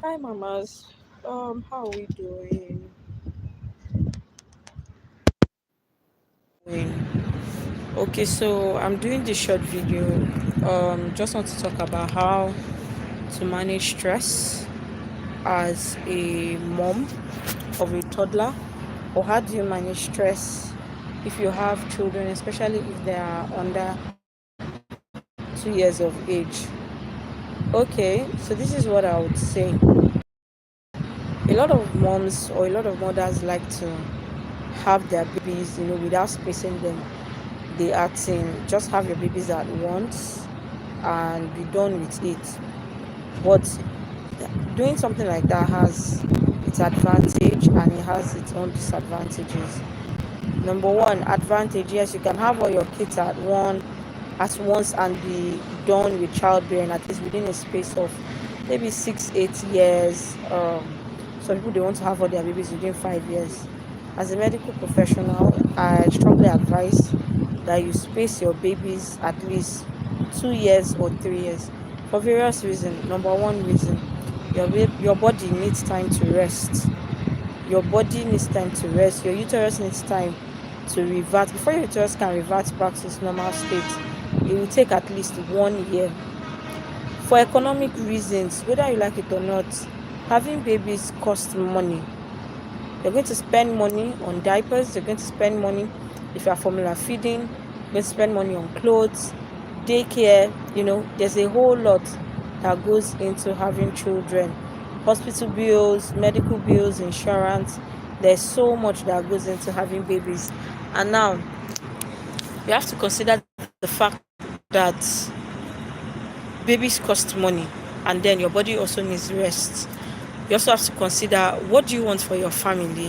Hi mamas, how are we doing? Doing? Okay, so I'm doing this short video. Just want to talk about how to manage stress as a mom of a toddler, or how do you manage stress if you have children, especially if they are under 2 years of age. Okay, so this is what I would say. A lot of moms or a lot of mothers like to have their babies, without spacing them. They are saying just have your babies at once and be done with it. But doing something like that has its advantage and it has its own disadvantages. Number one advantage, yes, you can have all your kids at once and be done with childbearing at least within a space of maybe 6 8 years. Some people they want to have all their babies within 5 years. As a medical professional, I strongly advise that you space your babies at least 2 years or 3 years for various reasons. Number one reason, your body needs time to rest. Your body needs time to rest. Your uterus needs time to revert. Before your uterus can revert back to its normal state, it will take at least 1 year. For economic reasons, whether you like it or not, having babies costs money. You're going to spend money on diapers, you're going to spend money if you are formula feeding, you're going to spend money on clothes, daycare. There's a whole lot that goes into having children. Hospital bills, medical bills, insurance. There's so much that goes into having babies. And now you have to consider the fact that babies cost money, and then your body also needs rest. You also have to consider, what do you want for your family?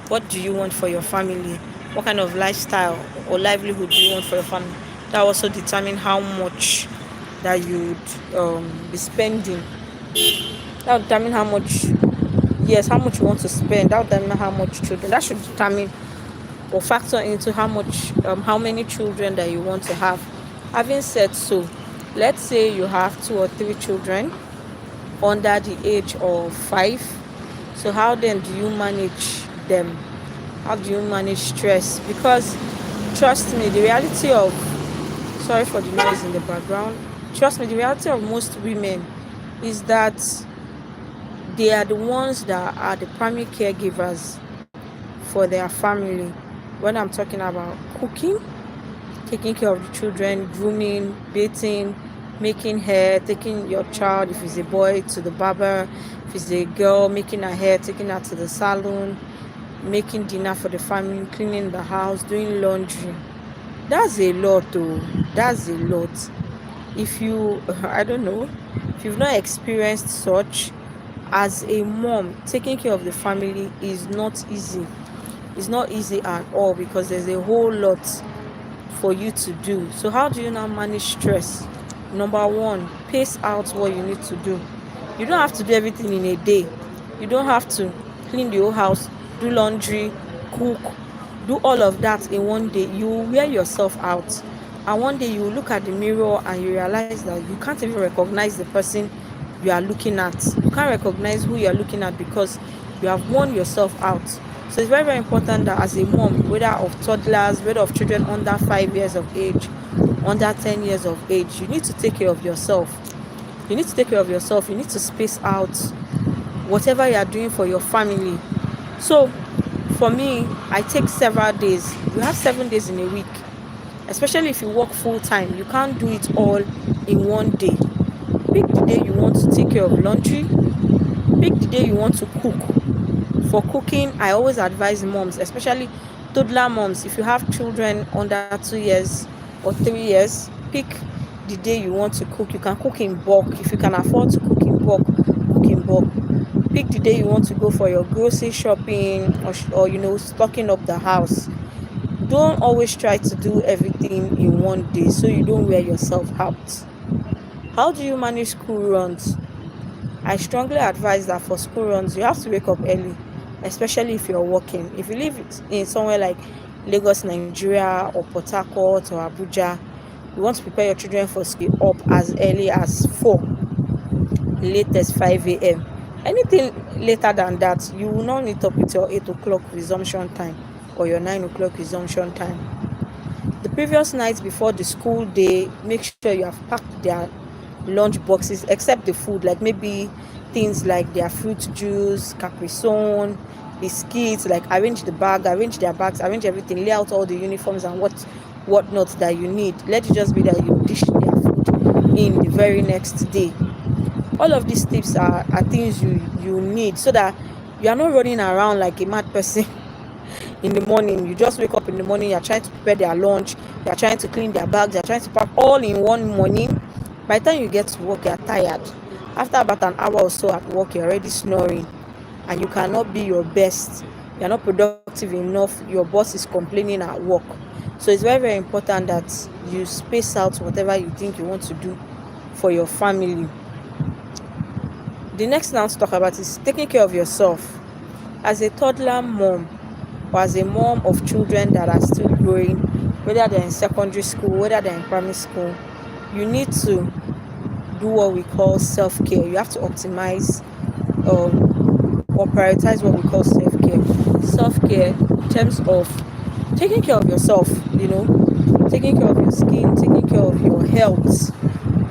What do you want for your family? What kind of lifestyle or livelihood do you want for your family? That also determine how much that you'd be spending. That will determine how much, yes, how much you want to spend. That will determine how much children. That should determine or factor into how many children that you want to have. Having said so, let's say you have 2 or 3 children under the age of 5. So how then do you manage them? How do you manage stress? Because trust me, the reality of, sorry for the noise in the background, trust me, the reality of most women is that they are the ones that are the primary caregivers for their family. When I'm talking about cooking, taking care of the children, grooming, bathing, making hair, taking your child, if it's a boy, to the barber, if it's a girl, making her hair, taking her to the salon, making dinner for the family, cleaning the house, doing laundry. That's a lot, though. That's a lot. If you, I don't know, if you've not experienced such, as a mom, taking care of the family is not easy. It's not easy at all because there's a whole lot for you to do. So how do you now manage stress? Number one, pace out what you need to do. You don't have to do everything in a day. You don't have to clean the whole house, do laundry, cook, do all of that in one day. You will wear yourself out. And one day you will look at the mirror and you realize that you can't even recognize the person you are looking at. You can't recognize who you are looking at because you have worn yourself out. So it's very, very important that as a mom, whether of toddlers, whether of children under 5 years of age, under 10 years of age, you need to take care of yourself. You need to take care of yourself. You need to space out whatever you are doing for your family. So for me, I take several days. You have 7 days in a week. Especially if you work full time, you can't do it all in one day. Pick the day you want to take care of laundry. Pick the day you want to cook. For cooking, I always advise moms, especially toddler moms, if you have children under 2 years or 3 years, pick the day you want to cook. You can cook in bulk. If you can afford to cook in bulk, cook in bulk. Pick the day you want to go for your grocery shopping or stocking up the house. Don't always try to do everything in one day so you don't wear yourself out. How do you manage school runs? I strongly advise that for school runs, you have to wake up early, especially if you're working. If you live in somewhere like Lagos, Nigeria, or Port Harcourt or Abuja, you want to prepare your children for school up as early as 4, latest 5 a.m. Anything later than that, you will not meet up with your 8 o'clock resumption time or your 9 o'clock resumption time. The previous night before the school day, make sure you have packed their lunch boxes, except the food, like maybe things like their fruit juice, Capri Sun, biscuits. Like arrange the bag, arrange their bags, arrange everything, lay out all the uniforms and whatnot that you need. Let it just be that you dish their food in the very next day. All of these tips are things you need, so that you are not running around like a mad person in the morning. You just wake up in the morning, you're trying to prepare their lunch, you're trying to clean their bags, you're trying to pack all in one morning. By the time you get to work, you're tired. After about an hour or so at work, you're already snoring, and you cannot be your best. You're not productive enough. Your boss is complaining at work. So it's very, very important that you space out whatever you think you want to do for your family. The next thing I want to talk about is taking care of yourself. As a toddler mom, or as a mom of children that are still growing, whether they're in secondary school, whether they're in primary school, you need to do what we call self-care. You have to optimize or prioritize what we call self-care. Self-care in terms of taking care of yourself, taking care of your skin, taking care of your health,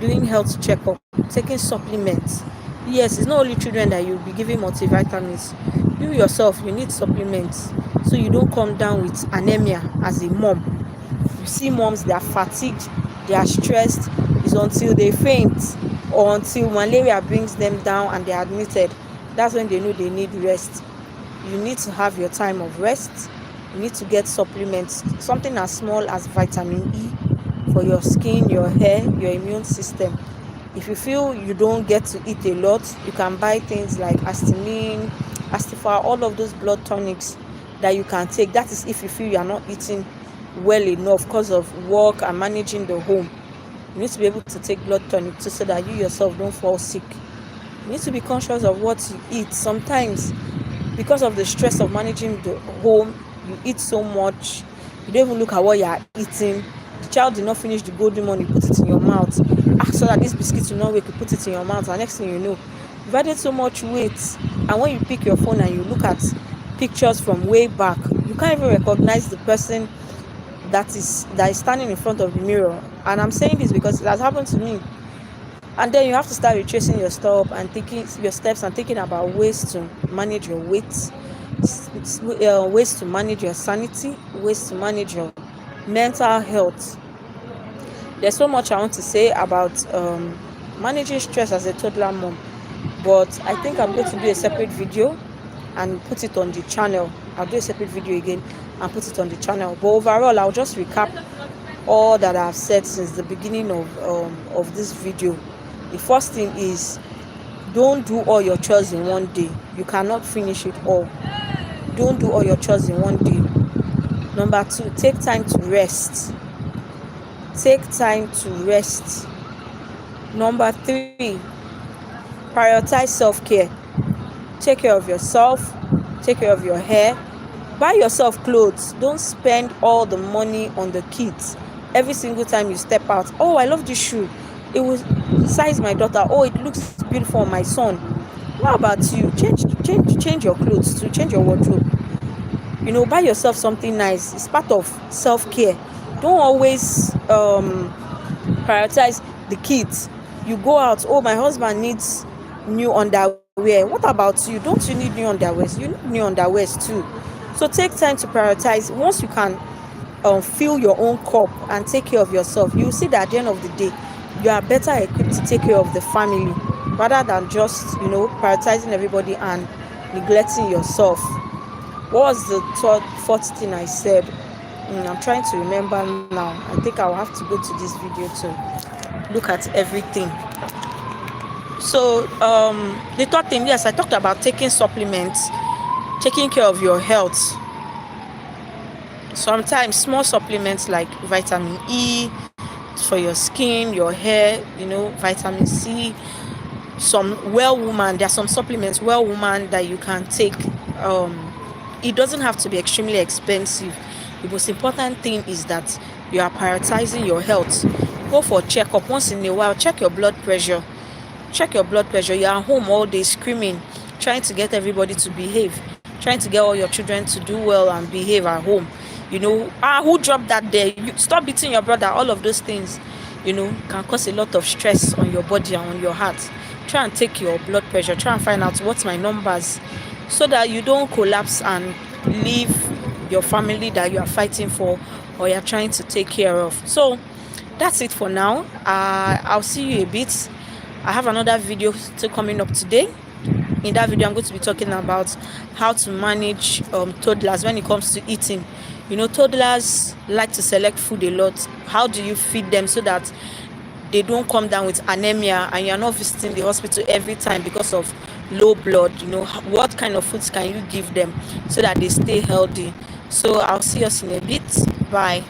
doing health checkup, taking supplements. Yes, it's not only children that you'll be giving multivitamins. You yourself, you need supplements so you don't come down with anemia as a mom. You see moms, they are fatigued, they are stressed. It's until they faint or until malaria brings them down and they are admitted. That's when they know they need rest. You need to have your time of rest. You need to get supplements, something as small as vitamin E for your skin, your hair, your immune system. If you feel you don't get to eat a lot, you can buy things like histamine, Astifar, all of those blood tonics that you can take. That is if you feel you are not eating well enough because of work and managing the home. You need to be able to take blood tonic too, so that you yourself don't fall sick. You need to be conscious of what you eat. Sometimes, because of the stress of managing the home, you eat so much, you don't even look at what you are eating. The child did not finish the golden one, you put it in your mouth. So that this biscuit will not wake, you put it in your mouth, and next thing you know, you've added so much weight. And when you pick your phone and you look at pictures from way back, you can't even recognize the person that is standing in front of the mirror. And I'm saying this because it has happened to me. And then you have to start retracing your steps and thinking about ways to manage your weight, ways to manage your sanity, ways to manage your mental health. There's so much I want to say about managing stress as a toddler mom, but I think I'm going to do a separate video and put it on the channel. I'll do a separate video again and put it on the channel. But overall, I'll just recap all that I've said since the beginning of this video. The first thing is, don't do all your chores in one day. You cannot finish it all. Don't do all your chores in one day. Number 2, take time to rest. Take time to rest. Number 3, prioritize self-care. Take care of yourself. Take care of your hair. Buy yourself clothes. Don't spend all the money on the kids every single time you step out. Oh, I love this shoe. It will size my daughter. Oh, it looks beautiful on my son. What about you? Change your clothes to change your wardrobe. Buy yourself something nice. It's part of self-care. Don't always prioritize the kids. You go out, oh, my husband needs new underwear. What about you? Don't you need new underwears? You need new underwears too. So take time to prioritize. Once you can fill your own cup and take care of yourself, you'll see that at the end of the day, you are better equipped to take care of the family, rather than just prioritizing everybody and neglecting yourself. What was the fourth thing I said? I'm trying to remember now. I think I'll have to go to this video to look at everything. So the third thing, yes, I talked about taking supplements, taking care of your health. Sometimes small supplements like vitamin E for your skin, your hair, vitamin C. There are some supplements, woman, that you can take. It doesn't have to be extremely expensive. The most important thing is that you are prioritizing your health. Go for checkup once in a while. Check your blood pressure. check your blood pressure. You're at home all day screaming, trying to get everybody to behave, trying to get all your children to do well and behave at home. Who dropped that there? Stop beating your brother. All of those things, can cause a lot of stress on your body and on your heart. Try and take your blood pressure. Try and find out what's my numbers, so that you don't collapse and leave your family that you are fighting for or you're trying to take care of. So that's it for now. I'll see you a bit. I have another video still coming up today. In that video, I'm going to be talking about how to manage toddlers when it comes to eating. Toddlers like to select food a lot. How do you feed them so that they don't come down with anemia and you're not visiting the hospital every time because of low blood? What kind of foods can you give them so that they stay healthy? So I'll see us in a bit. Bye.